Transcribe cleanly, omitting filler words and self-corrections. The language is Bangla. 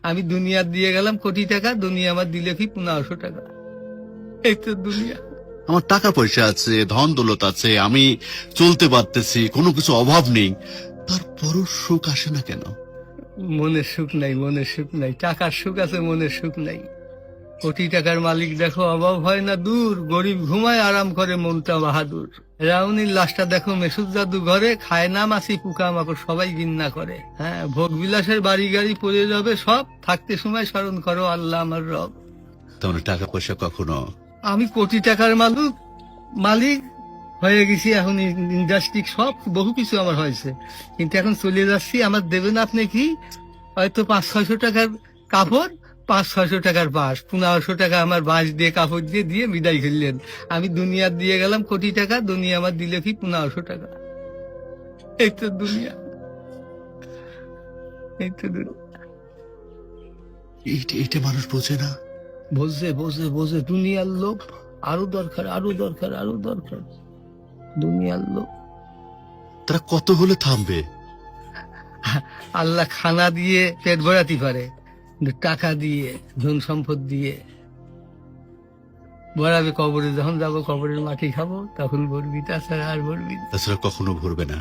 আমি দুনিয়া দিয়ে গেলাম কোটি টাকা, দুনিয়া আমার দিলে কি 1500 টাকা। এই তো দুনিয়া। আমার টাকা পয়সা আছে, ধন দৌলত আছে, আমি চলতে পারতেছি, কোনো কিছু অভাব নেই, তারপরও সুখ আসে না কেন? মনের সুখ নাই, মনের সুখ নাই। টাকার সুখ আছে, মনের সুখ নাই। কোটি টাকার মালিক দেখো অভাব হয় না দূর, গরিব ঘুমায় আরাম করে মনটা বাহাদুর। রাউনির লাশটা দেখো মেসুদ জাদু ঘরে, খায় না মাছি পোকা মাকড় সবাই ঘৃণা করে। হ্যাঁ, ভোগ বিলাসের বাড়ি গাড়ি পড়ে যাবে সব, থাকতে সময় স্মরণ করো আল্লাহ আমার রব। তেমন টাকা পয়সা কখনো আমি কোটি টাকার মালিক হয়ে গেছি, এখন ইন্ডাস্ট্রি সব বহু কিছু আমার হয়েছে, কিন্তু এখন চলে যাচ্ছি। আমার দেবেন আপনি কি হয়তো 500-600 টাকার কাপড়, 500-600 টাকার বাঁশ, 1500 টাকা আমার বাঁশ দিয়ে কাপড় দিয়ে দিয়ে বিদায় করলেন। আমি দুনিয়া দিয়ে গেলাম কোটি টাকা, দুনিয়া আমার দিলে কি 1500 টাকা। এই তো দুনিয়া, এই তো দুনিয়া। এটা মানুষ বোঝে না। বোঝে বোঝে বোঝে, দুনিয়ার লোভ আরো দরকার, আরো দরকার, আরো দরকার, দুনিয়ার লোভ। তারা কত হলে থামবে? আল্লাহ খানা দিয়ে পেট ভরাতে পারে, কিন্তু টাকা দিয়ে, ধন সম্পদ দিয়ে ভরাবে কবরে। যখন যাবো কবরের মাটি খাবো তখন ভরবি, তাছাড়া আর ভরবি না। তাছাড়া কখনো ভরবে না।